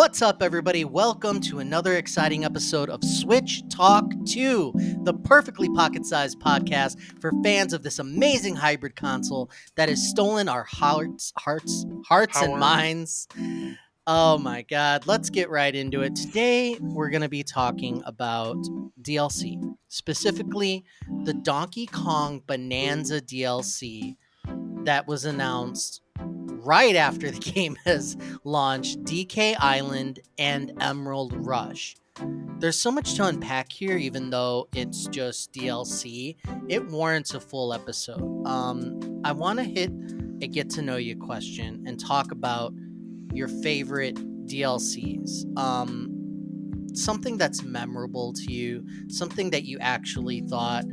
What's up, everybody? Welcome to another exciting episode of Switch Talk 2, the perfectly pocket-sized podcast for fans of this amazing hybrid console that has stolen our hearts and minds. Oh my god, let's get right into it. Today, we're going to be talking about DLC, specifically the Donkey Kong Bonanza DLC that was announced right after the game has launched, DK Island and Emerald Rush. There's so much to unpack here, even though it's just DLC. It warrants a full episode. I want to hit a get to know you question and talk about your favorite DLCs. Something that's memorable to you, something that you actually thought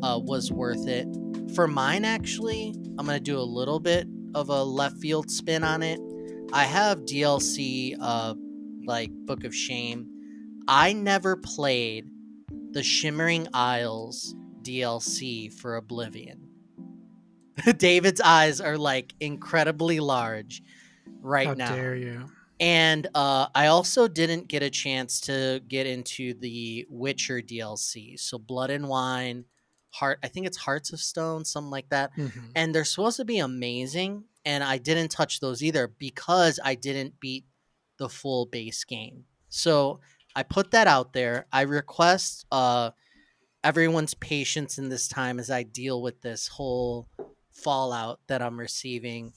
was worth it. For mine, actually, I'm going to do a little bit of a left field spin on it. I have DLC like Book of Shame. I never played the Shimmering Isles DLC for Oblivion. David's eyes are like incredibly large right now. How dare you? And I also didn't get a chance to get into the Witcher DLC. So Blood and Wine, I think it's Hearts of Stone, something like that. Mm-hmm. And they're supposed to be amazing. And I didn't touch those either because I didn't beat the full base game. So I put that out there. I request everyone's patience in this time as I deal with this whole fallout that I'm receiving,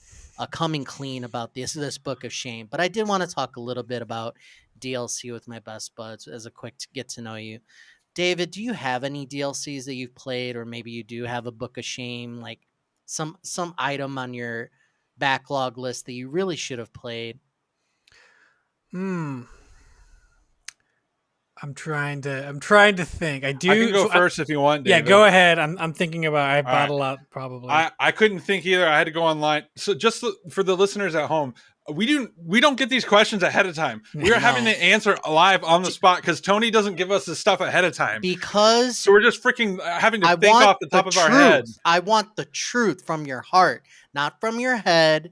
coming clean about this Book of Shame. But I did want to talk a little bit about DLC with my best buds as a quick get to know you. David, do you have any DLCs that you've played, or maybe you do have a Book of Shame, like some item on your backlog list that you really should have played? I'm trying to think. I do. I can go first if you want, David. Yeah, go ahead. I'm thinking about. I bought right. a lot probably. I couldn't think either. I had to go online. So just for the listeners at home, we don't get these questions ahead of time. We are having to answer live on the spot because Tony doesn't give us this stuff ahead of time. Because so we're just freaking having to think off the top of our head. I want the truth from your heart, not from your head.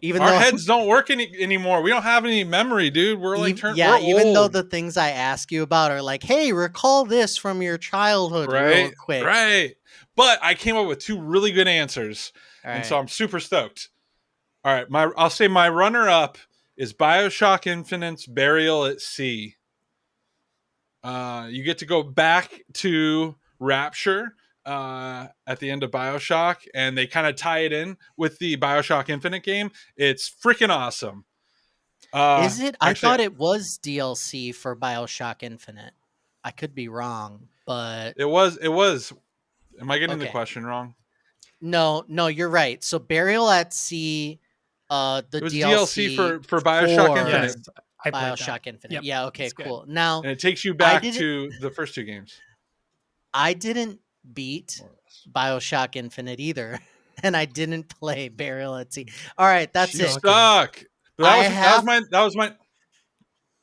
Even our heads don't work anymore. We don't have any memory, dude. We're like we're even old. though the things I ask you about are like, hey, recall this from your childhood real quick. Right. But I came up with two really good answers. And so I'm super stoked. All right, I'll say my runner-up is BioShock Infinite's Burial at Sea. You get to go back to Rapture at the end of BioShock, and they kind of tie it in with the BioShock Infinite game. It's freaking awesome. Is it? I thought it was DLC for BioShock Infinite. I could be wrong, but it was. Am I getting the question wrong? No, you're right. So Burial at Sea, it was DLC for BioShock Infinite. Yes, BioShock Infinite. Yep. Yeah, okay, cool. Good. Now, and it takes you back to the first two games. I didn't beat BioShock Infinite either, and I didn't play Burial at Sea. All right, that's it. Suck. That was my.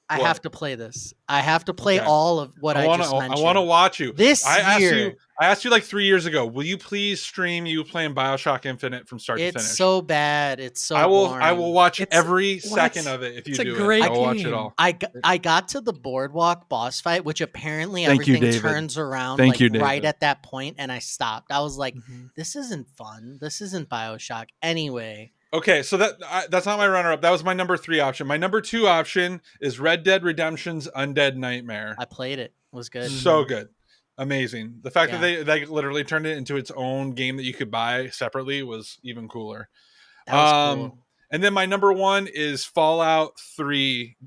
I have to play this. I have to play all of what I just mentioned. I want to watch you. I asked you like 3 years ago. Will you please stream you playing BioShock Infinite from start to finish? It's so bad. It's so. Boring. I will watch every second of it if you do it. I will watch it all. I got to the boardwalk boss fight, which apparently everything turns around right at that point, and I stopped. I was like, "This isn't fun. This isn't BioShock." Anyway. Okay, so that's not my runner-up. That was my number 3 option. My number 2 option is Red Dead Redemption's Undead Nightmare. I played it. It was good. So good. Amazing. The fact that they literally turned it into its own game that you could buy separately was even cooler. That was cool. And then my number 1 is Fallout 3,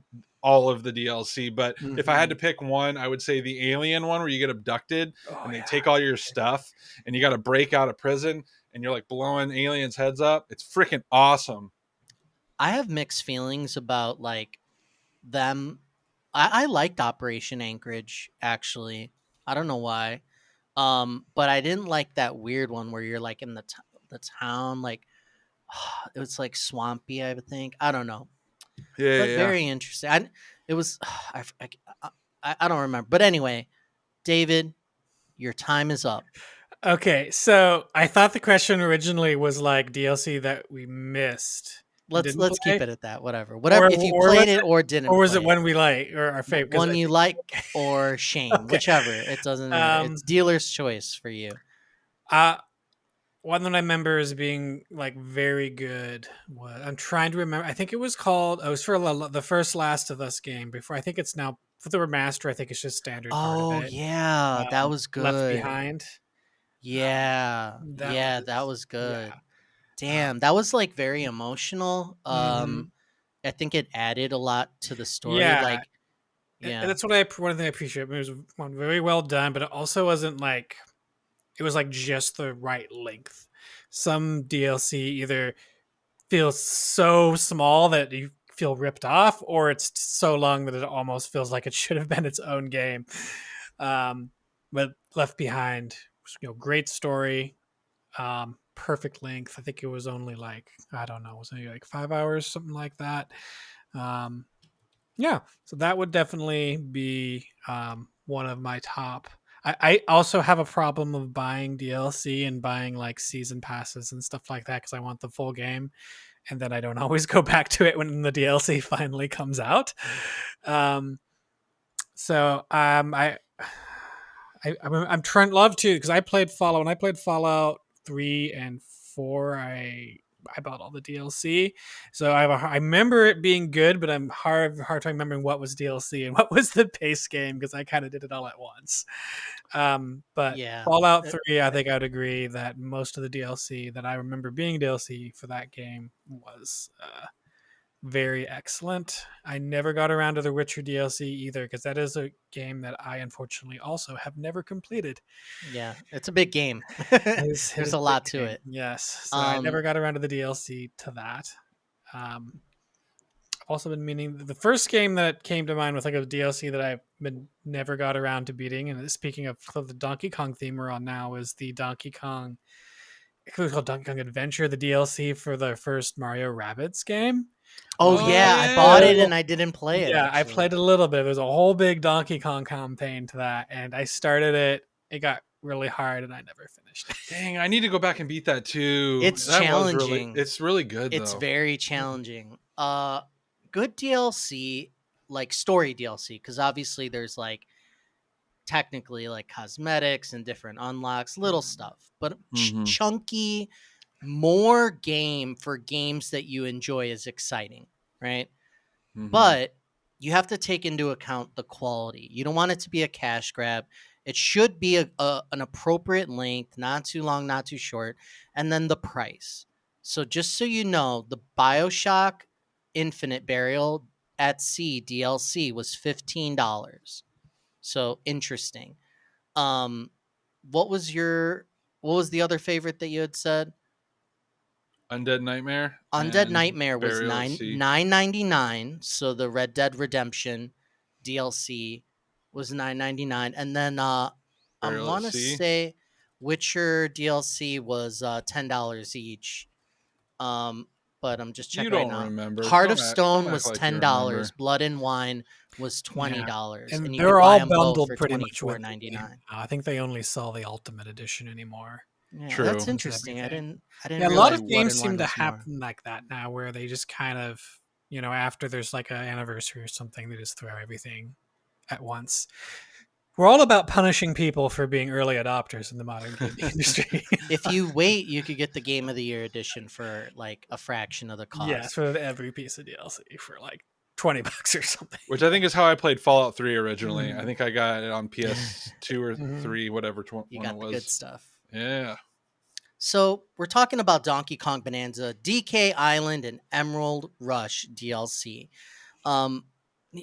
all of the DLC. But if I had to pick one, I would say the Alien one where you get abducted and they take all your stuff and you got to break out of prison. And you're like blowing aliens' heads up. It's freaking awesome. I have mixed feelings about like them. I liked Operation Anchorage, actually. I don't know why. But I didn't like that weird one where you're like in the town, like it was like swampy, I would think. I don't know. Yeah, very interesting. It was I don't remember. But anyway, David, your time is up. Okay, so I thought the question originally was like DLC that we missed, and let's didn't keep play, it at that. Whatever, or if you or was played it it, or didn't or was it play it, one we like or our favorite? Because one I you think like or shame, okay. whichever. It doesn't matter. Um, It's dealer's choice for you. uh, one that I remember as being like very good was I'm trying to remember. I think it was called. It was for the first Last of Us game. Before I think it's now for the remaster. I think it's just standard part of Oh it. yeah, that was Left good. Behind. Yeah, That yeah, that was was yeah. good. Damn, that was like very emotional. Mhm. I think it added a lot to the story. Yeah, Like, and yeah. that's one thing I appreciate. It was one very well done, but it also wasn't like it was like just the right length. Some DLC either feels so small that you feel ripped off, or it's so long that it almost feels like it should have been its own game. But Left Behind, great story, perfect length. I think it was only like I don't know, was it like 5 hours, something like that. Um, yeah, so that would definitely be one of my top. I also have a problem of buying DLC and buying like season passes and stuff like that because I want the full game, and then I don't always go back to it when the DLC finally comes out. Um, I'm trying love to because I played Fallout when I played Fallout 3 and 4. I bought all the DLC, so I remember it being good, but I'm hard time remembering what was DLC and what was the base game because I kind of did it all at once. But Yeah. Fallout 3, I think I'd agree that most of the DLC that I remember being DLC for that game was very excellent. I never got around to the Witcher DLC either because that is a game that I unfortunately also have never completed. Yeah, it's a big game. It There's is a a big lot to game. it. Yes, so I Um, never got around to the DLC to that. I've also been meaning the first game that came to mind with like a DLC that I've been never got around to beating. And speaking of the Donkey Kong theme we're on now, is the Donkey Kong. It was called Donkey Kong Adventure, the DLC for the first Mario Rabbids game. oh Which Oh yeah, I I played bought a it yeah. and little. I didn't play it Yeah, I actually. played a little bit. There's a whole big Donkey Kong campaign to that, and I started it. It got really hard, and I never finished. Dang, I need to go back and beat that too. It's That was really challenging. it's really good It's though. very challenging. Good DLC, like story DLC, because obviously there's like technically like cosmetics and different unlocks, little stuff, but Mm-hmm. chunky, more game for games that you enjoy is exciting, right? Mm-hmm. But you have to take into account the quality. You don't want it to be a cash grab. It should be an appropriate length, not too long, not too short, and then the price. So just so you know, the BioShock Infinite Burial at Sea DLC was $15. So interesting. Um, what was your what was the other favorite that you had said? Undead Nightmare Undead and Nightmare was Burial at Sea. 9.99. So the Red Dead Redemption DLC was 9.99, and then I Burial at want to Sea. say Witcher DLC was $10 each. Um, but I'm just You checking right don't now. remember. Heart of Don't Stone act was like you $10. remember. Blood and Wine was twenty Yeah, dollars, and and you could they're buy all them both bundled for pretty twenty much four with the ninety game. nine. I think they only sell the Ultimate Edition anymore. Yeah, that's True. Comes with interesting. I everything. didn't I didn't Yeah, a lot realize of Blood games and Wine seem to was more. happen like that now, where they just kind of, after there's like an anniversary or something, they just throw everything at once. We're all about punishing people for being early adopters in the modern gaming industry. If you wait, you could get the Game of the Year edition for like a fraction of the Yes, cost. for every piece of DLC for like $20 or something. Which I think is how I played Fallout 3 originally. I Mhm. think I got it on PS2 or Mhm. 3, whatever You one it got the good was. stuff. Yeah. So we're talking about Donkey Kong Bonanza, DK Island, and Emerald Rush DLC. Um,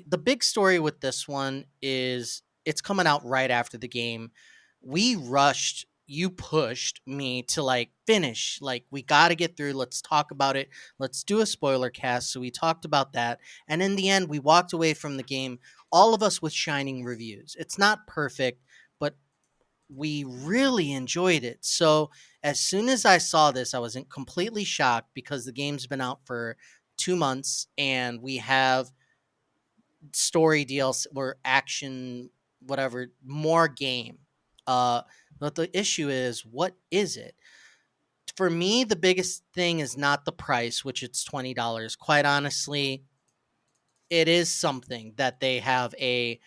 the big story with this one is it's coming out right after the game. We rushed, you pushed me to like finish. Like, we got to get through. Let's talk about it. Let's do a spoiler cast. So we talked about that. And in the end, we walked away from the game, all of us with shining reviews. It's not perfect, but we really enjoyed it. So as soon as I saw this, I was completely shocked because the game's been out for 2 months and we have story DLC or action, whatever, more game. But the issue is, what is it? For me, the biggest thing is not the price, which it's $20. Quite honestly, it is something that they have a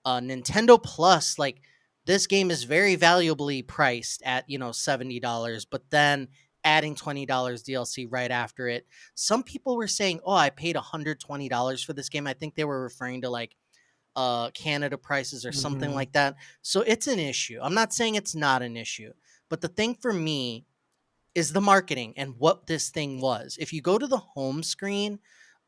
Nintendo Plus. Like, this game is very valuably priced at, $70, but then adding $20 DLC right after it. Some people were saying, "Oh, I paid $120 for this game." I think they were referring to like Canada prices or something Mhm. like that. So it's an issue. I'm not saying it's not an issue, but the thing for me is the marketing and what this thing was. If you go to the home screen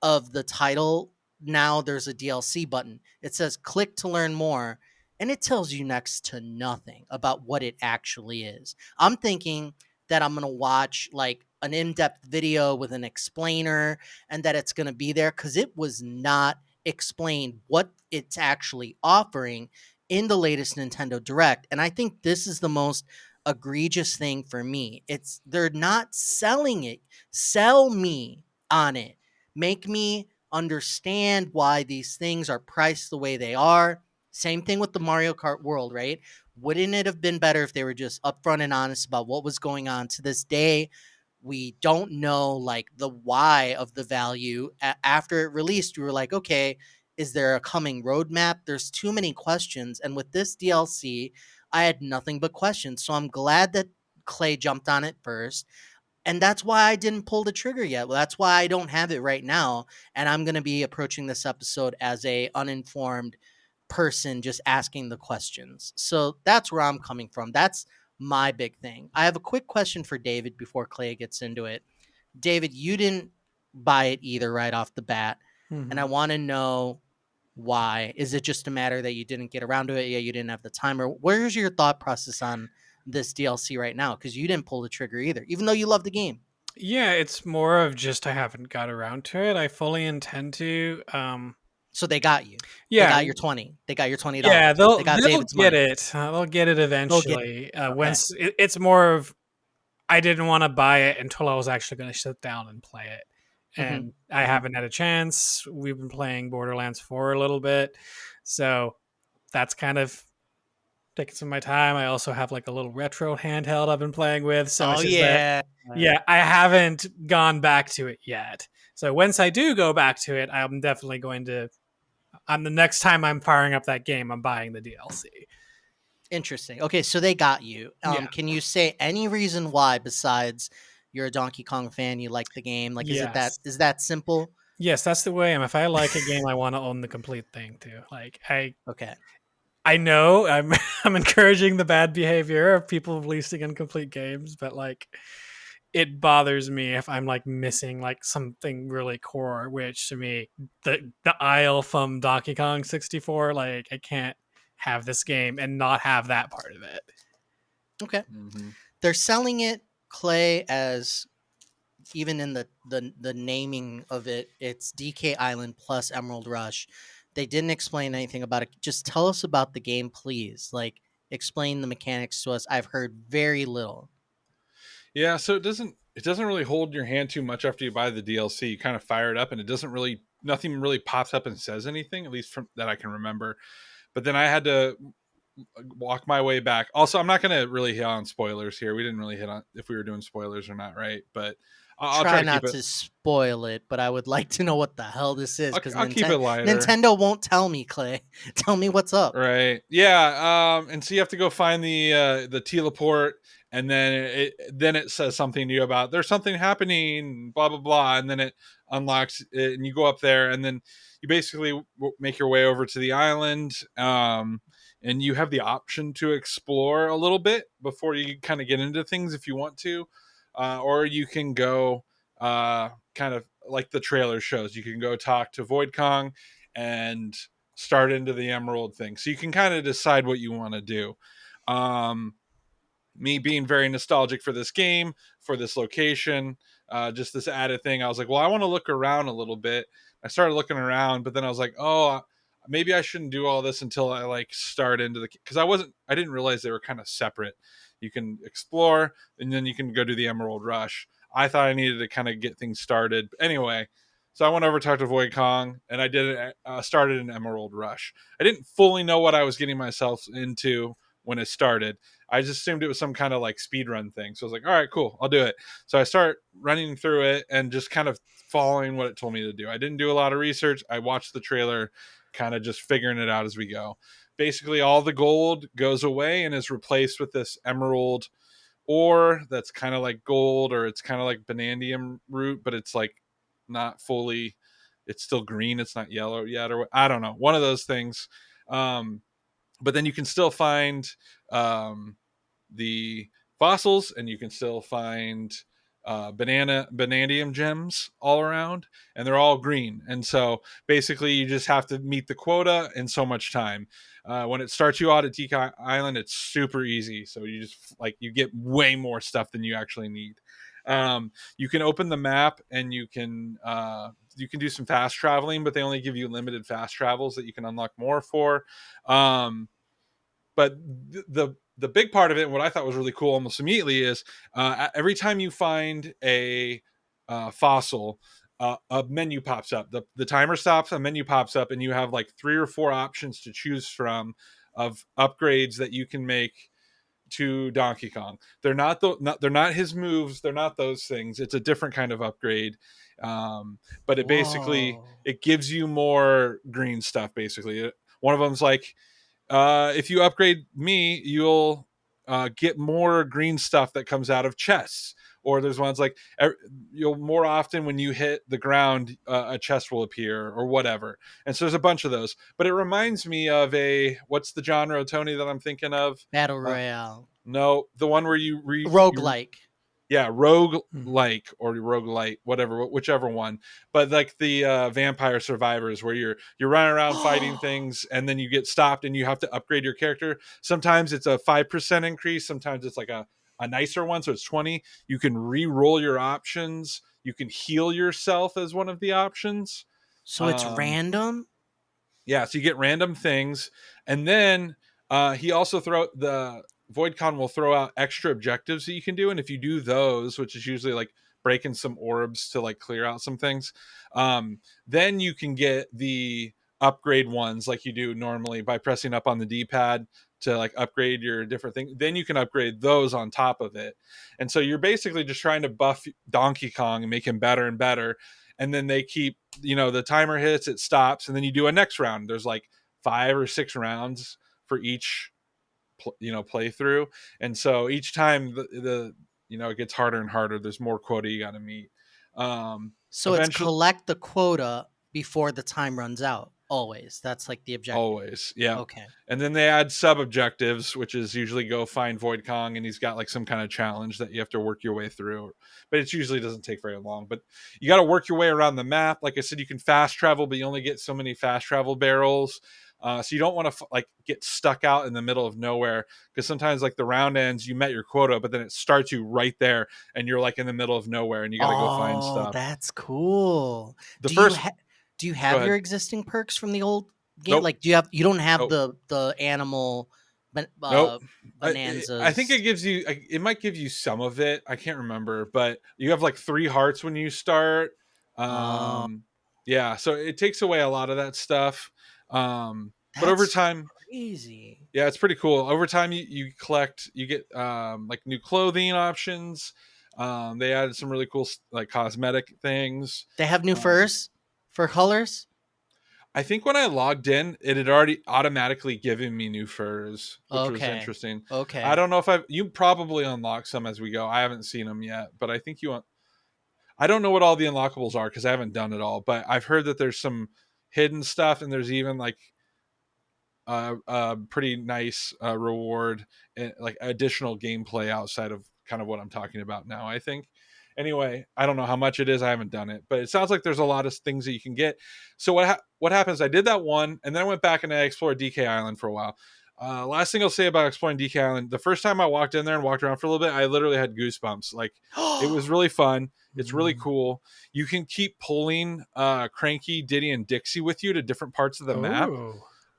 of the title, now there's a DLC button. It says click to learn more, and it tells you next to nothing about what it actually is. I'm thinking that I'm going to watch like an in-depth video with an explainer and that it's going to be there, cuz it was not explained what it's actually offering in the latest Nintendo Direct. And I think this is the most egregious thing for me. It's they're not selling it. Sell me on it. Make me understand why these things are priced the way they are. Same thing with the Mario Kart World, right? Wouldn't it have been better if they were just upfront and honest about what was going on? To this day, we don't know like the why of the value. After it released, we were like, okay, is there a coming roadmap? There's too many questions. And with this DLC, I had nothing but questions. So I'm glad that Clay jumped on it first. And that's why I didn't pull the trigger yet. Well, that's why I don't have it right now. And I'm going to be approaching this episode as a uninformed person just asking the questions. So that's where I'm coming from. That's my big thing. I have a quick question for David before Clay gets into it. David, you didn't buy it either right off the bat. And I Mhm. want to know why. Is it just a matter that you didn't get around to it? Yeah, you didn't have the time? Or where's your thought process on this DLC right now? Because you didn't pull the trigger either, even though you love the game. Yeah, it's more of just I haven't got around to it. I fully intend to. So they got you. They Yeah, got your 20. They got your yeah, $20. They they'll got they'll David's get money. it. They'll get it They'll get it. eventually. Okay. It's more of I didn't want to buy it until I was actually going to sit down and play it, Mm-hmm. and I Mm-hmm. haven't had a chance. We've been playing Borderlands 4 a little bit, so that's kind of taking some of my time. I also have like a little retro handheld I've been playing with, so Oh, it's just that yeah. yeah, I haven't gone back to it yet. So once I do go back to it, I'm definitely going to. On the next time I'm firing up that game, I'm buying the DLC. Interesting. Okay, so they got you. Yeah. Can you say any reason why besides you're a Donkey Kong fan, you like the game? Like, Yes. is that simple? Yes, that's the way I am. If I like a game, I want to own the complete thing too. Like Okay. I know I'm I'm encouraging the bad behavior of people releasing incomplete games, but like it bothers me if I'm like missing like something really core, which to me the aisle from Donkey Kong 64, like I can't have this game and not have that part of it. Okay. Mm-hmm. They're selling it, Clay, as even in the naming of it, it's DK Island plus Emerald Rush. They didn't explain anything about it. Just tell us about the game, please. Like, explain the mechanics to us. I've heard very little. Yeah, so it doesn't really hold your hand too much after you buy the DLC. You kind of fire it up, and it doesn't really nothing really pops up and says anything, at least from that I can remember. But then I had to walk my way back. Also, I'm not going to really hit on spoilers here. We didn't really hit on if we were doing spoilers or not, right? But I'll try Try to keep not it. to spoil it, but I would like to know what the hell this is, because I'll keep it lighter. Nintendo won't tell me, Clay. Tell me what's up. Right. Yeah. And so you have to go find the teleport, and then it says something to you about there's something happening, blah blah blah, and then it unlocks it, and you go up there, and then you basically make your way over to the island. And you have the option to explore a little bit before you kind of get into things if you want to, or you can go kind of like the trailer shows. You can go talk to Void Kong and start into the emerald thing, so you can kind of decide what you want to do. um Me being very nostalgic for this game, for this location, just this added thing, I was like, well, I want to look around a little bit. I started looking around, but then I was like, oh, maybe I shouldn't do all this until I like start into the, because I didn't realize they were kind of separate. You can explore, and then you can go do the emerald rush. I thought I needed to kind of get things started anyway. So I went over, talked to Void Kong, and I did started an emerald rush. I didn't fully know what I was getting myself into when it started. I just assumed it was some kind of like speed run thing. So I was like, all right, cool, I'll do it. So I start running through it and just kind of following what it told me to do. I didn't do a lot of research. I watched the trailer, kind of just figuring it out as we go. Basically, all the gold goes away and is replaced with this emerald ore that's kind of like gold, or it's kind of like banandium root, but it's like not fully, it's still green, it's not yellow yet, or I don't know, one of those things. But then you can still find the fossils, and you can still find banandium gems all around, and they're all green. And so basically you just have to meet the quota in so much time. When it starts you out at Geek Island, it's super easy, so you just like, you get way more stuff than you actually need. You can open the map and you can do some fast traveling, but they only give you limited fast travels that you can unlock more for. But the big part of it, and what I thought was really cool almost immediately, is every time you find a fossil, a menu pops up. The timer stops, a menu pops up, and you have like 3 or 4 options to choose from of upgrades that you can make to Donkey Kong. They're they're not his moves. They're not those things. It's a different kind of upgrade. But it basically, Whoa. it gives you more green stuff. Basically, one of them's like, if you upgrade me, you'll get more green stuff that comes out of chests. Or there's ones like, you'll more often when you hit the ground, a chest will appear or whatever. And so there's a bunch of those. But it reminds me of what's the genre, Tony, that I'm thinking of? Battle Uh, Royale. no, the one where you Roguelike. yeah, rogue like or rogue light, whatever, whichever one. But like the vampire survivors, where you're running around fighting things, and then you get stopped and you have to upgrade your character. Sometimes it's a 5% increase, sometimes it's like a nicer one, so it's 20. You can re-roll your options, you can heal yourself as one of the options. So it's um random? yeah, so you get random things, and then he also the VoidCon will throw out extra objectives that you can do, and if you do those, which is usually like breaking some orbs to like clear out some things, then you can get the upgrade ones like you do normally by pressing up on the D-pad to like upgrade your different thing. Then you can upgrade those on top of it, and so you're basically just trying to buff Donkey Kong and make him better and better. And then they keep, the timer hits, it stops, and then you do a next round. There's like 5 or 6 rounds for each playthrough, and so each time it gets harder and harder. There's more quota you got to meet. So it's Eventually, collect the quota before the time runs out. Always. That's like the objective. always, yeah. Okay. And then they add sub objectives, which is usually go find Void Kong, and he's got like some kind of challenge that you have to work your way through. But it usually doesn't take very long. But you got to work your way around the map. Like I said, you can fast travel, but you only get so many fast travel barrels. So you don't want to like get stuck out in the middle of nowhere, because sometimes like the round ends, you met your quota, but then it starts you right there, and you're like in the middle of nowhere, and you got to go find Oh, stuff. that's cool. The Do you first, do you go have ahead. your existing perks from the old game? Nope. Like you don't have Nope. the animal Nope. I think bonanzas. it might give you some of it. I can't remember, but you have like 3 hearts when you start. Oh, Um, yeah, so it takes away a lot of that stuff. But over that's time, crazy. yeah, it's pretty cool. Over time, you collect, you get like new clothing options. They added some really cool like cosmetic things. They have new Um, furs for colors? I think when I logged in, it had already automatically given me new furs, which was Okay. interesting. I Okay. don't know if you probably unlock some as we go. I haven't seen them yet, but I think I don't know what all the unlockables are because I haven't done it all, but I've heard that there's some hidden stuff, and there's even like pretty nice reward and like additional gameplay outside of kind of what I'm talking about now, I think. Anyway, I don't know how much it is. I haven't done it, but it sounds like there's a lot of things that you can get. So what happens? I did that one, and then I went back and I explored DK Island for a while. Last thing I'll say about exploring DK Island: the first time I walked in there and walked around for a little bit, I literally had goosebumps. Like, it was really fun. It's really cool. You can keep pulling Cranky, Diddy, and Dixie with you to different parts of the map. Oh.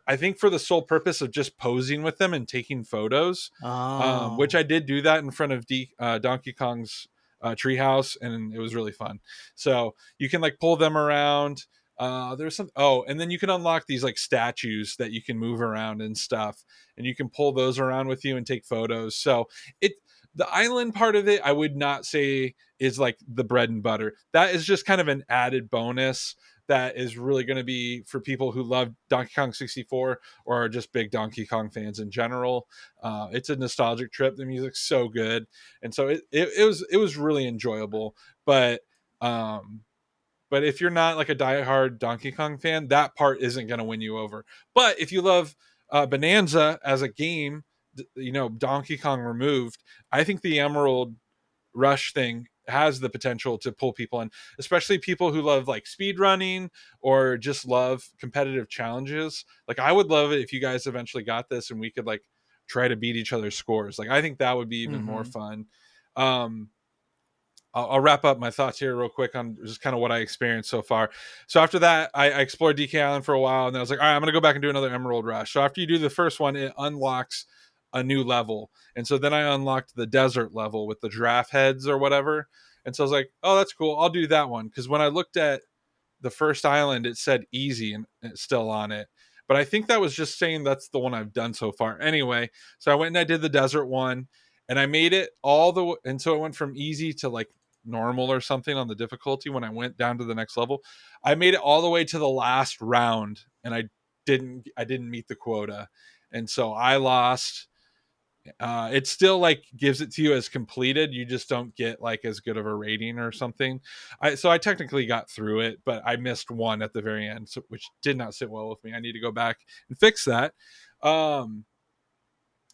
I think for the sole purpose of just posing with them and taking photos, which Oh. I did do that in front of Donkey Kong's treehouse, and it was really fun. So you can like pull them around. There's some. Oh, and then you can unlock these like statues that you can move around and stuff, and you can pull those around with you and take photos. So it the island part of it, I would not say is like the bread and butter. That is just kind of an added bonus that is really going to be for people who love Donkey Kong 64 or are just big Donkey Kong fans in general. It's a nostalgic trip. The music's so good, and so it was really enjoyable. But um, but if you're not like a diehard Donkey Kong fan, that part isn't going to win you over. But if you love Bananza as a game, Donkey Kong removed, I think the Emerald Rush thing has the potential to pull people in, especially people who love like speed running or just love competitive challenges. Like I would love it if you guys eventually got this and we could like try to beat each other's scores. Like I think that would be even more fun. Um, I'll wrap up my thoughts here real quick on just kind of what I experienced so far. So after that, I explored DK Island for a while, and then I was like, all right, I'm going to go back and do another Emerald Rush. So after you do the first one, it unlocks a new level. And so then I unlocked the desert level with the giraffe heads or whatever. And so I was like, oh, that's cool. I'll do that one. Because when I looked at the first island, it said easy and it's still on it. But I think that was just saying that's the one I've done so far. Anyway, so I went and I did the desert one, and I made it all the way. And so it went from easy to like normal or something on the difficulty when I went down to the next level. I made it all the way to the last round, and I didn't meet the quota. And so I lost. It still like gives it to you as completed. You just don't get like as good of a rating or something. So I technically got through it, but I missed one at the very end, which did not sit well with me. I need to go back and fix that. Um,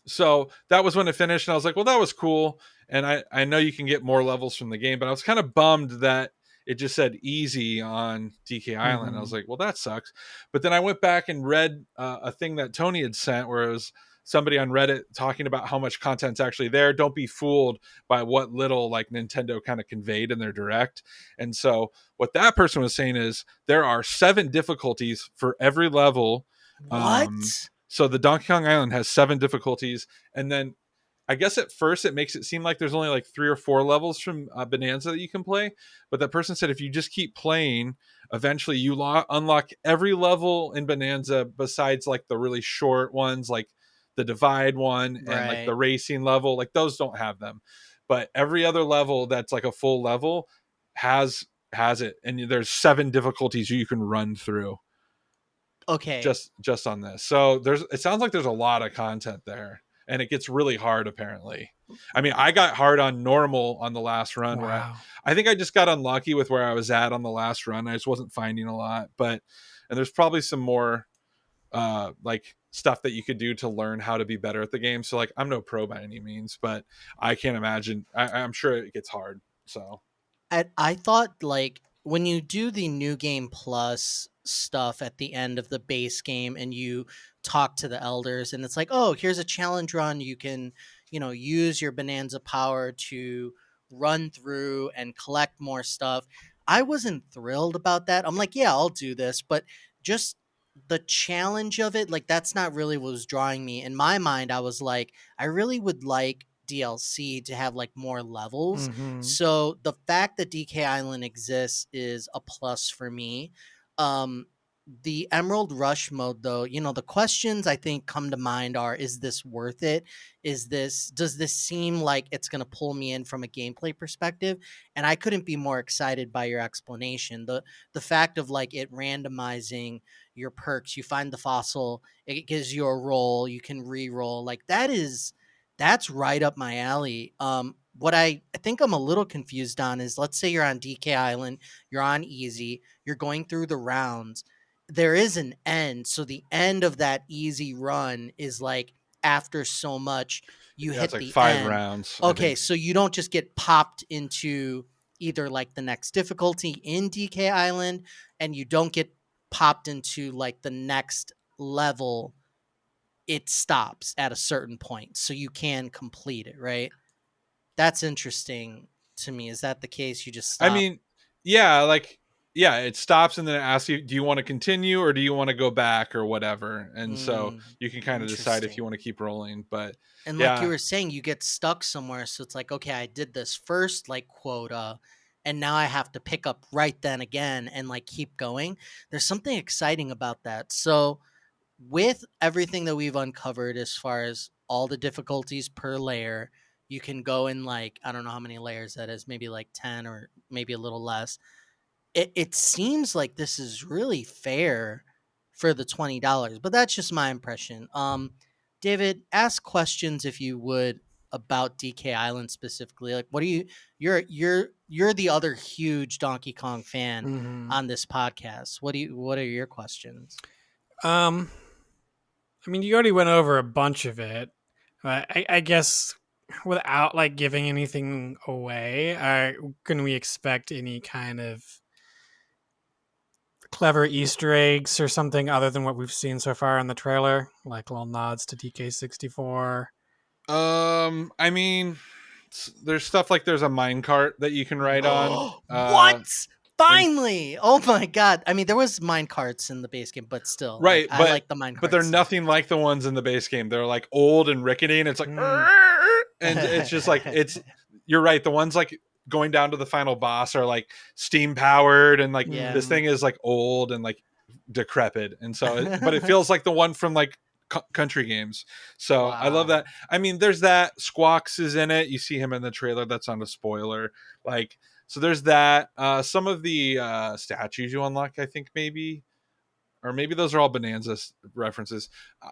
so that was when it finished, and I was like, well, that was cool. And I know you can get more levels from the game, but I was kind of bummed that it just said easy on DK Island. I was like, well, that sucks. But then I went back and read a thing that Tony had sent where it was somebody on Reddit talking about how much content's actually there. Don't be fooled by what little like Nintendo kind of conveyed in their direct. And so what that person was saying is there are 7 difficulties for every level. What? So the Donkey Kong Island has 7 difficulties, and then I guess at first it makes it seem like there's only like 3 or 4 levels from Bananza that you can play. But that person said if you just keep playing, eventually you unlock every level in Bananza besides like the really short ones, like the divide one and like the racing level. Like those don't have them, but every other level that's like a full level has it, and there's 7 difficulties you can run through. Okay. Just on this. So it sounds like there's a lot of content there, and it gets really hard apparently. I mean, I got hard on normal on the last run. Wow. Where I think I just got unlucky with where I was at on the last run. I just wasn't finding a lot, and there's probably some more like stuff that you could do to learn how to be better at the game. So like I'm no pro by any means, but I can't imagine. I'm sure it gets hard. So I thought like when you do the new game plus stuff at the end of the base game and you talk to the elders and it's like, oh, here's a challenge run. You can, use your Bonanza power to run through and collect more stuff. I wasn't thrilled about that. I'm like, yeah, I'll do this, but just the challenge of it, like that's not really what was drawing me. In my mind, I was like, I really would like DLC to have like more levels. So the fact that DK Island exists is a plus for me. The Emerald Rush mode though, the questions I think come to mind are, is this worth it? Does this seem like it's going to pull me in from a gameplay perspective? And I couldn't be more excited by your explanation. The fact of like it randomizing your perks, you find the fossil, it gives you a roll, you can re-roll. Like that's right up my alley. What I think I'm a little confused on is, let's say you're on DK Island, you're on easy, you're going through the rounds. There is an end. So the end of that easy run is like after so much, you yeah, it's hit like the 5 end. rounds. I Okay, think. so you don't just get popped into either like the next difficulty in DK Island, and you don't get popped into like the next level. It stops at a certain point, so you can complete it, right? That's interesting to me. Is that the case? You just I stop? mean, yeah, like yeah, it stops and then it asks you, do you want to continue or do you want to go back or whatever? And so you can kind of decide if you Interesting. want to keep rolling. But And like you yeah, were saying, you get stuck somewhere, so it's like, okay, I did this first like quota, and now I have to pick up right then again and like keep going. There's something exciting about that. So with everything that we've uncovered as far as all the difficulties per layer, you can go in like, I don't know how many layers that is, maybe like 10 or maybe a little less. It seems like this is really fair for the $20, but that's just my impression. David, ask questions if you would about DK Island specifically. Like, what do you? You're the other huge Donkey Kong fan Mhm. on this podcast. What are your questions? Um, I mean, you already went over a bunch of it. I guess without like giving anything away, can we expect any kind of clever Easter eggs or something other than what we've seen so far in the trailer, like little nods to DK64? I mean, there's stuff like there's a minecart that you can ride on. What? When Finally! Oh my god! I mean, there was mine carts in the base game, but still, like right, I like the mine but they're carts stuff. nothing like the ones in the base game. They're like old and rickety, and it's like, Mm. and it's just like it's. You're right. The ones like going down to the final boss are like steam powered, and like Yeah. this thing is like old and like decrepit, and so but it feels like the one from like country games. So I love Wow. that. I mean, there's that Squawks is in it. You see him in the trailer. That's not a spoiler. Like, so there's that. Some of the statues you unlock, I think maybe, or maybe those are all Bananza references.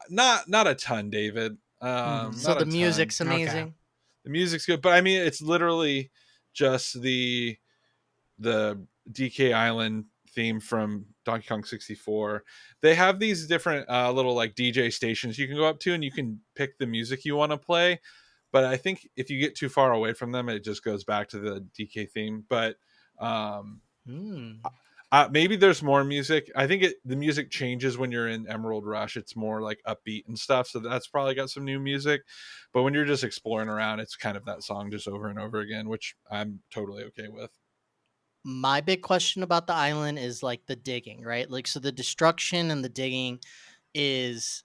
Not a ton, David. Mhm. So Not the a ton. music's Okay. amazing. The music's good, but I mean, it's literally just the DK Island theme from Donkey Kong 64. They have these different little like DJ stations you can go up to, and you can pick the music you want to play. But I think if you get too far away from them, it just goes back to the DK theme. But um, Hmm. maybe there's more music. I think the music changes when you're in Emerald Rush. It's more like upbeat and stuff. So that's probably got some new music. But when you're just exploring around, it's kind of that song just over and over again, which I'm totally okay with. My big question about the island is like the digging, right? Like, so the destruction and the digging is,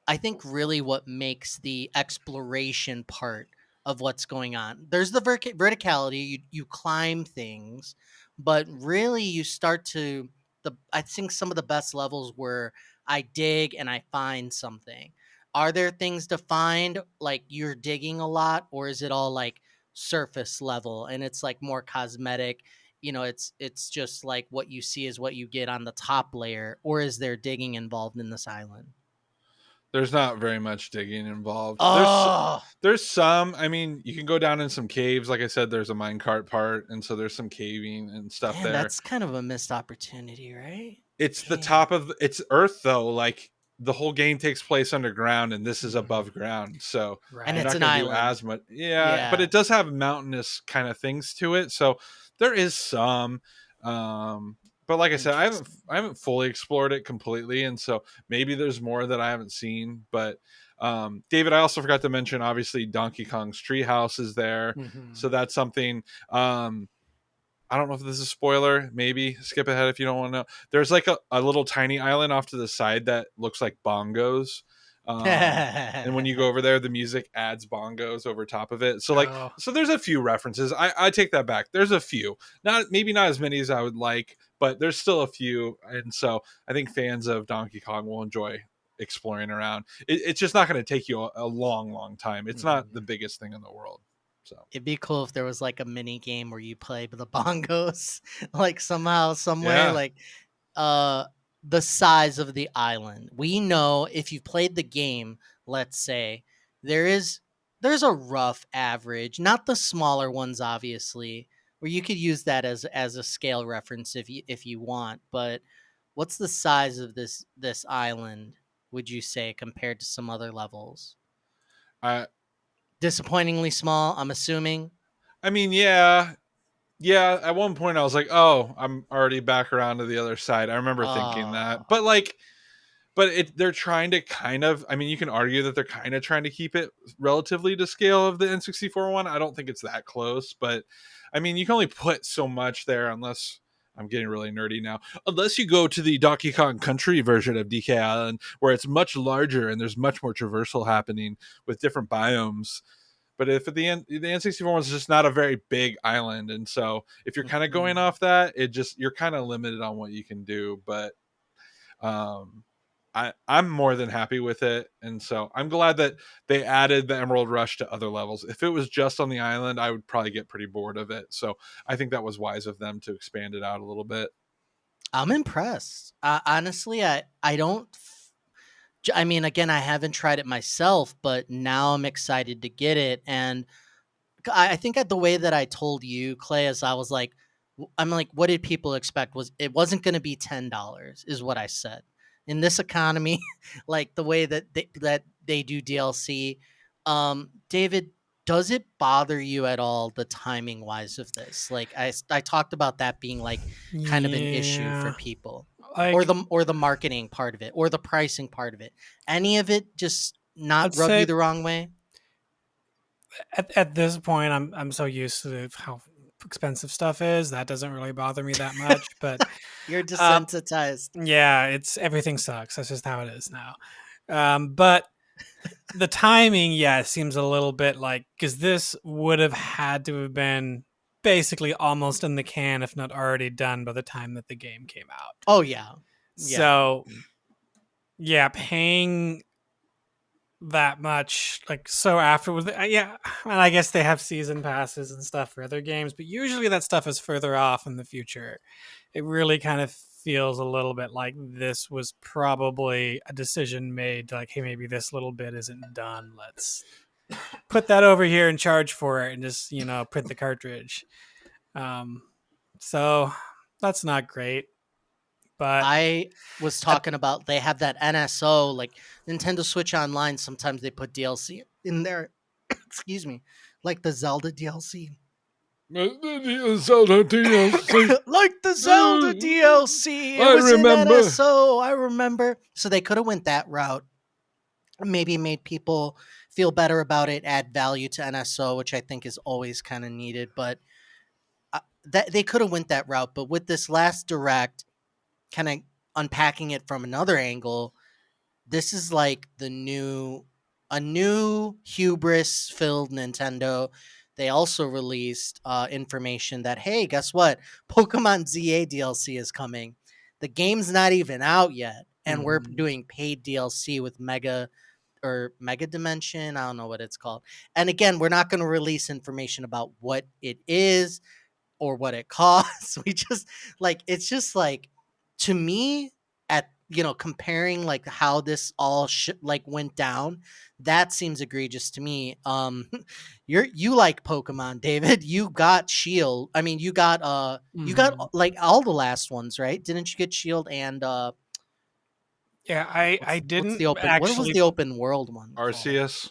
I think, really what makes the exploration part of what's going on. There's the verticality, you climb things, but really you start to the I think some of the best levels where I dig and I find something. Are there things to find like you're digging a lot, or is it all like surface level and it's like more cosmetic? It's just like what you see is what you get on the top layer, or is there digging involved in this island? There's not very much digging involved. Oh, There's some. I mean, you can go down in some caves. Like I said, there's a minecart part, and so there's some caving and stuff man, there. that's kind of a missed opportunity, right? It's the Damn. top of it's Earth though. Like the whole game takes place underground, and this is Mhm. above ground. So And you're Right. it's not an going to do island. as much. Yeah, but Yeah. it does have mountainous kind of things to it. So there is some. But like I said, Interesting. I haven't fully explored it completely, and so maybe there's more that I haven't seen. But David, I also forgot to mention. Obviously, Donkey Kong's treehouse is there, Mhm. so that's something. I don't know if this is a spoiler. Maybe skip ahead if you don't want to know. There's like a little tiny island off to the side that looks like bongos. And when you go over there, the music adds bongos over top of it. So like, Oh. so there's a few references. I take that back. There's a few, not maybe not as many as I would like, but there's still a few. And so I think fans of Donkey Kong will enjoy exploring around. It's just not going to take you a long, long time. It's not the Mhm. biggest thing in the world. So It'd be cool if there was like a mini game where you play the bongos, like somehow, some way, yeah, like uh the size of the island. We know if you played the game, let's say, there is there's a rough average, not the smaller ones obviously, where you could use that as a scale reference if you want, but what's the size of this island, would you say, compared to some other levels? I Disappointingly small, I'm assuming. I mean, yeah, yeah. At one point, I was like, "Oh, I'm already back around to the other side." I remember thinking that, but Oh. like, but they're trying to kind of. I mean, you can argue that they're kind of trying to keep it relatively to scale of the N64 one. I don't think it's that close, but I mean, you can only put so much there unless. I'm getting really nerdy now. Unless you go to the Donkey Kong Country version of DK Island, where it's much larger and there's much more traversal happening with different biomes. But if at the end the N64 one's just not a very big island, and so if you're kind of going Mhm. off that, you're kind of limited on what you can do. But I'm more than happy with it, and so I'm glad that they added the Emerald Rush to other levels. If it was just on the island, I would probably get pretty bored of it. So I think that was wise of them to expand it out a little bit. I'm impressed. Honestly, I don't. I mean, again, I haven't tried it myself, but now I'm excited to get it. And I think the way that I told you, Clay, is I was like, I'm like, what did people expect? Was it wasn't going to be $10? Is what I said. In this economy, like the way that they do DLC, David, does it bother you at all the timing wise of this? Like I talked about that being like kind of an issue for Yeah. people, Like, or the marketing part of it, or the pricing part of it. Any of it just not I'd rub you say the wrong way? at this point, I'm so used to how expensive stuff is that doesn't really bother me that much. But You're uh, desensitized. yeah, it's everything sucks. That's just how it is now. But the timing, yeah, it seems a little bit like because this would have had to have been basically almost in the can, if not already done, by the time that the game came out. Oh yeah, yeah. So yeah, paying that much like so afterwards, yeah, and I guess they have season passes and stuff for other games, but usually that stuff is further off in the future. It really kind of feels a little bit like this was probably a decision made like, hey, maybe this little bit isn't done, let's put that over here and charge for it and just print the cartridge. um so that's not great, but I was at, talking about they have that NSO, like Nintendo Switch Online. Sometimes they put DLC in there. Excuse me, like the Zelda DLC. Zelda DLC. Like the Zelda DLC. It I was in remember. NSO. I remember. So they could have went that route. Maybe made people feel better about it, add value to NSO, which I think is always kind of needed. But that they could have went that route. But with this last direct, kind of unpacking it from another angle, this is like a new hubris filled Nintendo. They also released information that, hey, guess what? Pokemon ZA DLC is coming. The game's not even out yet, and we're Mhm. doing paid DLC with Mega Dimension. I don't know what it's called. And again, we're not going to release information about what it is or what it costs. We just like it's just like, to me, at comparing like how this all like went down, that seems egregious to me. You like Pokemon, David. You got Shield. I mean, you got Mhm. like all the last ones, right? Didn't you get Shield and Yeah, I what's didn't the open what was actually. the open world one called? Arceus.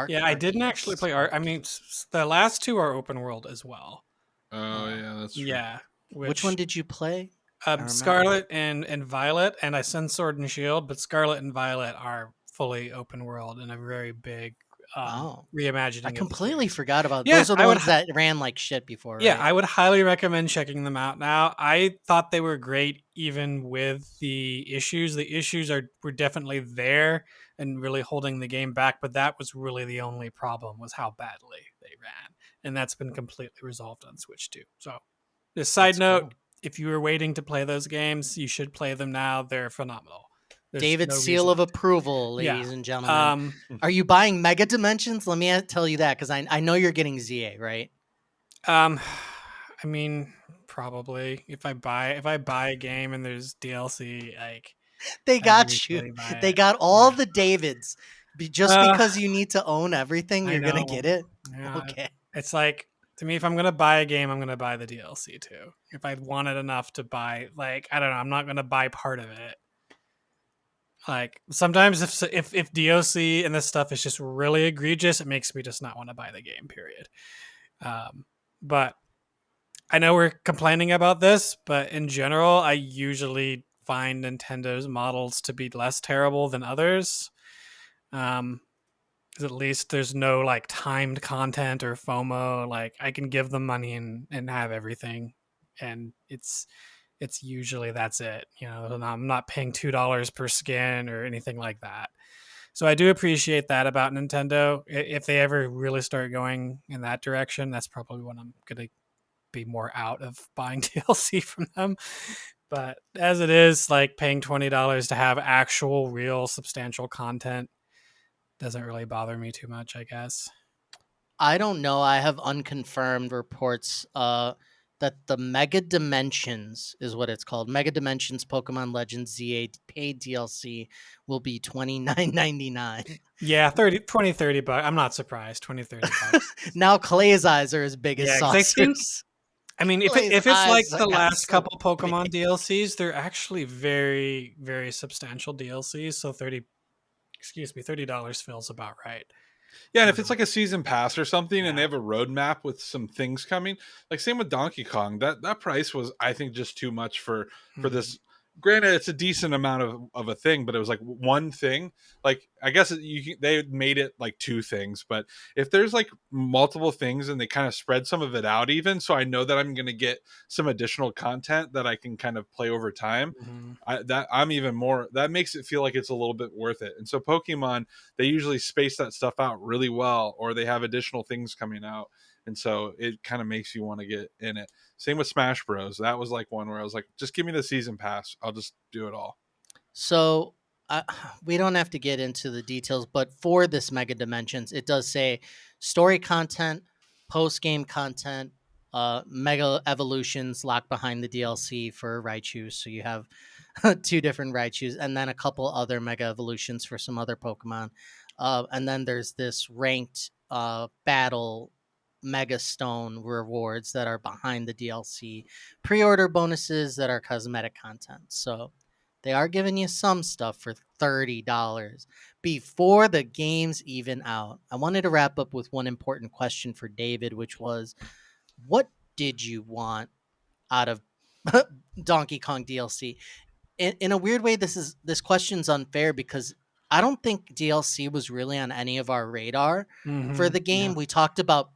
Yeah, I didn't actually Arceus. play art. I mean, the last two are open world as well. Oh Oh. yeah, that's true. Yeah, Which one which did you play? I remember. Scarlet and Violet, and I sent Sword and Shield, but Scarlet and Violet are fully open world and a very big Oh. I reimagining of the completely series. forgot about Yeah, those are the ones that ran like shit before, yeah, right? I would highly recommend checking them out now. I thought they were great even with the issues. The issues were definitely there and really holding the game back, but that was really the only problem was how badly they ran. And that's been completely resolved on Switch too. So, this side That's note, cool. if you were waiting to play those games, you should play them now. They're phenomenal. There's David's no seal reason of not to. approval, Yeah. ladies and gentlemen. Um Are you buying Mega Dimensions? Let me tell you that, because I know you're getting ZA, right? Um, I mean, probably if I buy a game and there's DLC, like They I got you. usually buy They it. got all Yeah. the Davids. Just Uh, because you need to own everything, I you're gonna know. get it. Yeah, Okay. it's like to me, if I'm gonna buy a game, I'm gonna buy the DLC too. If I wanted enough to buy, like I don't know, I'm not gonna buy part of it. Like sometimes if DLC and this stuff is just really egregious, it makes me just not want to buy the game. Period. But I know we're complaining about this, but in general, I usually find Nintendo's models to be less terrible than others. Um, 'Cause at least there's no like timed content or FOMO. Like I can give them money and have everything, and it's usually that's it. And I'm not paying $2 per skin or anything like that. So I do appreciate that about Nintendo. If they ever really start going in that direction, that's probably when I'm gonna be more out of buying DLC from them. But as it is, like paying $20 to have actual, real, substantial content doesn't really bother me too much, I guess. I don't know. I have unconfirmed reports that the Mega Dimensions is what it's called. Mega Dimensions Pokemon Legends Z8 paid DLC will be $29.99. Yeah, 30 bucks. I'm not surprised. 20-30 bucks. Now Clay's eyes are as big as Yeah, because I think, saucers. I mean, Clay's if it's like eyes the got last so couple Pokemon big. DLCs, they're actually very, very substantial DLCs. So $30 feels about right. Yeah, and if it's like a season pass or something, and they Yeah. have a roadmap with some things coming, like same with Donkey Kong, that price was, I think, just too much for Mhm. this. Granted, it's a decent amount of a thing, but it was like one thing. Like I guess they made it like two things, but if there's like multiple things and they kind of spread some of it out, even so, I know that I'm going to get some additional content that I can kind of play over time. Mhm. I'm even more, that makes it feel like it's a little bit worth it. And so Pokemon, they usually space that stuff out really well, or they have additional things coming out, and so it kind of makes you want to get in it. Same with Smash Bros. That was like one where I was like, just give me the season pass, I'll just do it all. So uh, we don't have to get into the details, but for this Mega Dimensions, it does say story content, post game content, Mega Evolutions locked behind the DLC for Raichu. So you have two different Raichus, and then a couple other Mega Evolutions for some other Pokemon. And then there's this ranked battle Mega Stone rewards that are behind the DLC, pre order bonuses that are cosmetic content. So they are giving you some stuff for $30 before the game's even out. I wanted to wrap up with one important question for David, which was, what did you want out of Donkey Kong DLC? In a weird way, this question's unfair because I don't think DLC was really on any of our radar for Mhm. the Yeah. game. We talked about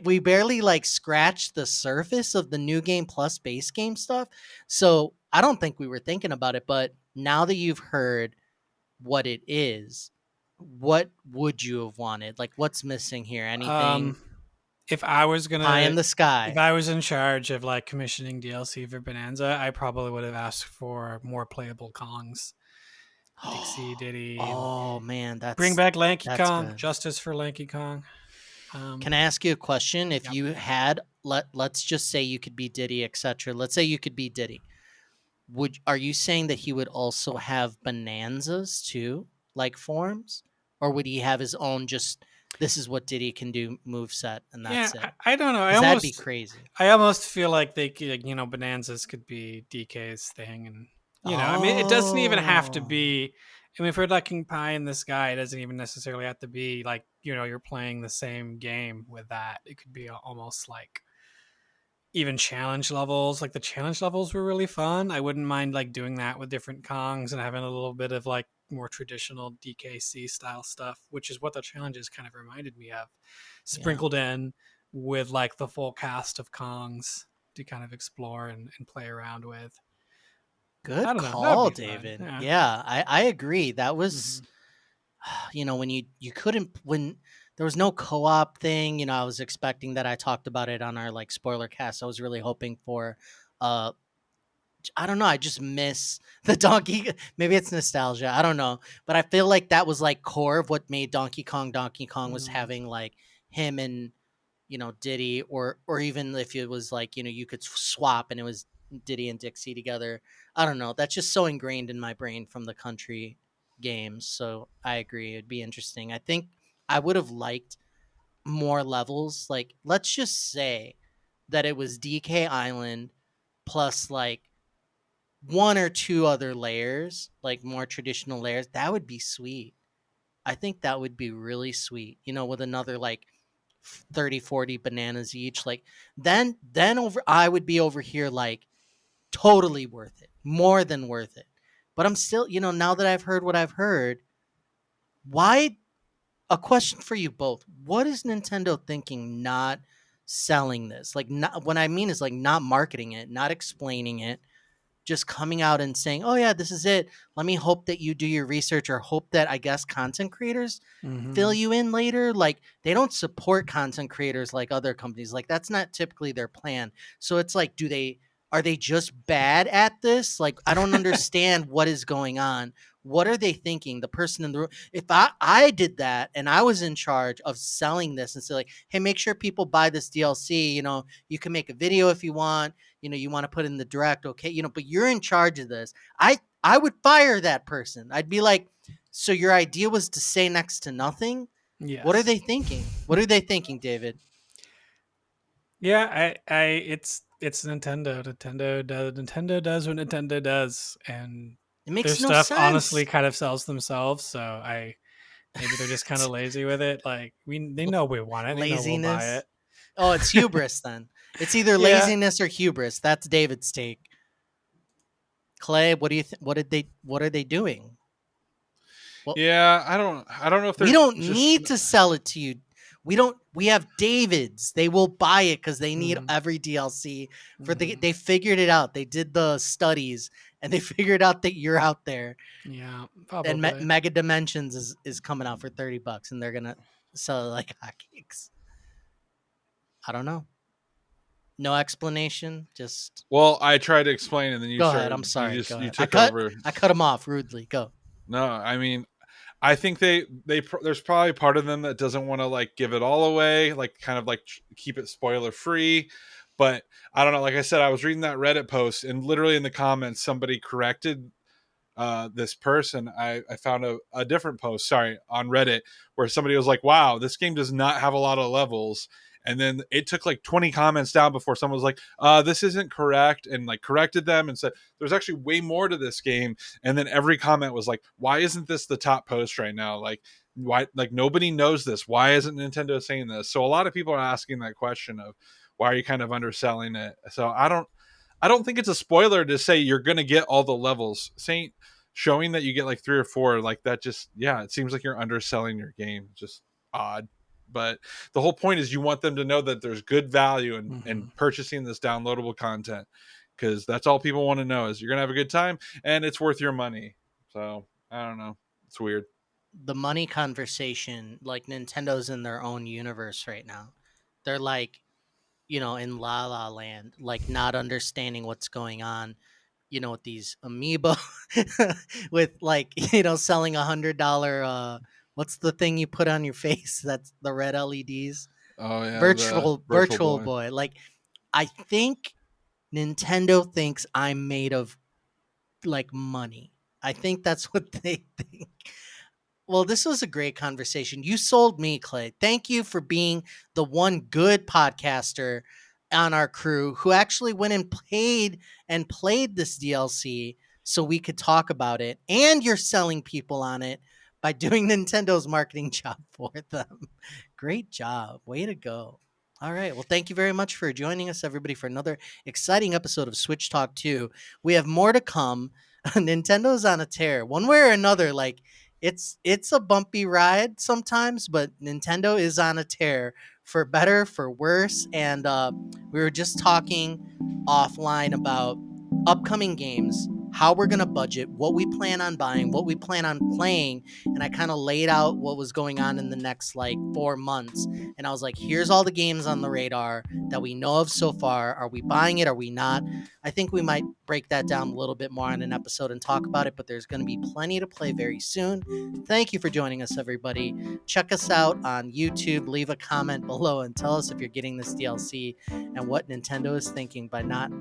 we barely like scratched the surface of the new game plus base game stuff. So I don't think we were thinking about it. But now that you've heard what it is, what would you have wanted? Like, what's missing here? Anything Um, if I was pie gonna, in the if sky? I was in charge of like commissioning DLC for Bananza, I probably would have asked for more playable Kongs. Dixie, Diddy, and Oh man, bring back Lanky that's Kong. good. Justice for Lanky Kong. Can I ask you a question? If Yep. you had let's just say you could be Diddy, etc. Let's say you could be Diddy. Would Are you saying that he would also have bonanzas too, like forms, or would he have his own? Just this is what Diddy can do move set, and Yeah, that's it. I don't know. Because that'd be crazy. I almost feel like they could, Bonanzas could be DK's thing, and I mean, it doesn't even have to Oh, be. I mean, if we're looking pie in the sky, it doesn't even necessarily have to be like you're playing the same game with that. It could be almost like even challenge levels. Like the challenge levels were really fun. I wouldn't mind like doing that with different Kongs and having a little bit of like more traditional DKC style stuff, which is what the challenges kind of reminded me of, yeah. sprinkled in with like the full cast of Kongs to kind of explore and play around with. I Good don't know. That would call, be fun. David. Yeah. Yeah, I agree. That was, Hmm. when you couldn't when there was no co-op thing. I was expecting that. I talked about it on our like spoiler cast. I was really hoping for uh I don't know. I just miss the Donkey. Maybe it's nostalgia. I don't know, but I feel like that was like core of what made Donkey Kong. Donkey Kong was Mm. having like him and Diddy, or even if it was like you could swap and it was Diddy and Dixie together. I don't know. That's just so ingrained in my brain from the country games. So I agree. It'd be interesting. I think I would have liked more levels. Like, let's just say that it was DK Island plus like one or two other layers, like more traditional layers. That would be sweet. I think that would be really sweet, with another like 30, 40 bananas each. Like, then over I would be over here like totally worth it. More than worth it. But I'm still, now that I've heard what I've heard, why a question for you both. What is Nintendo thinking not selling this? Like, not what I mean is like not marketing it, not explaining it. just coming out and saying, "Oh yeah, this is it. Let me hope that you do your research, or hope that, I guess, content creators fill Mhm. you in later." Like, they don't support content creators like other companies. Like, that's not typically their plan. So it's like, are they just bad at this? Like, I don't understand what is going on. What are they thinking? The person in the room. If I did that and I was in charge of selling this and say, like, hey, make sure people buy this DLC. You can make a video if you want. You want to put in the direct, okay? But you're in charge of this. I would fire that person. I'd be like, so your idea was to say next to nothing? What are Yes. they thinking? What are they thinking, David? Yeah, it's Nintendo. Nintendo does what Nintendo does, and It their makes no stuff honestly sense. kind of sells themselves. So maybe they're just kind of lazy with it. Like they know we want it. They know we'll buy Laziness. it. Oh, it's hubris then. It's either Yeah. laziness or hubris. That's David's take. Clay, what do you what are they doing? Well, Yeah, I don't know if we they're don't just need to sell it to you. We have Davids. They will buy it because they need Mhm. every DLC Mhm. they figured it out. They did the studies and they figured out that you're out there. Yeah, And probably. Mega Dimensions is coming out for $30 and they're gonna sell it like hotcakes. I don't know. No explanation. Just well, I tried to explain and then you go ahead. I'm started sorry. Go you ahead. took over. I cut him off rudely. Go. No, I mean, I think there's probably part of them that doesn't want to like give it all away, like kind of like keep it spoiler free. But I don't know. Like I said, I was reading that Reddit post, and literally in the comments, somebody corrected this person. I found a different post, sorry, on Reddit, where somebody was like, "Wow, this game does not have a lot of levels." And then it took like 20 comments down before someone was like, this isn't correct, and like corrected them and said, there's actually way more to this game. And then every comment was like, why isn't this the top post right now? Like, why, like, nobody knows this. Why isn't Nintendo saying this? So a lot of people are asking that question of why are you kind of underselling it? So I don't think it's a spoiler to say you're going to get all the levels. Showing that you get like 3 or 4, like that, just, yeah, it seems like you're underselling your game. Just odd. But the whole point is you want them to know that there's good value in Mhm. purchasing this downloadable content, because that's all people want to know is you're going to have a good time and it's worth your money. So I don't know. It's weird. The money conversation, like, Nintendo's in their own universe right now. They're like, in La La Land, like, not understanding what's going on, with these amiibo, with, like, selling $100. What's the thing you put on your face? That's the red LEDs. Oh yeah, the virtual Virtual boy. boy. Like, I think Nintendo thinks I'm made of, like, money. I think that's what they think. Well, this was a great conversation. You sold me, Clay. Thank you for being the one good podcaster on our crew who actually went and played this DLC so we could talk about it. And you're selling people on it by doing Nintendo's marketing job for them. Great job. Way to go. All right. Well, thank you very much for joining us, everybody, for another exciting episode of Switch Talk 2. We have more to come. Nintendo's on a tear, one way or another. Like, it's a bumpy ride sometimes, but Nintendo is on a tear, for better, for worse. And we were just talking offline about upcoming games, how we're gonna budget, what we plan on buying, what we plan on playing, and I kind of laid out what was going on in the next, like, 4 months. And I was like, here's all the games on the radar that we know of so far. Are we buying it? Are we not? I think we might break that down a little bit more on an episode and talk about it, but there's going to be plenty to play very soon. Thank you for joining us, everybody. Check us out on YouTube. Leave a comment below and tell us if you're getting this DLC and what Nintendo is thinking by not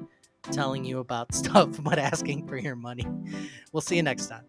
telling you about stuff but asking for your money. We'll see you next time.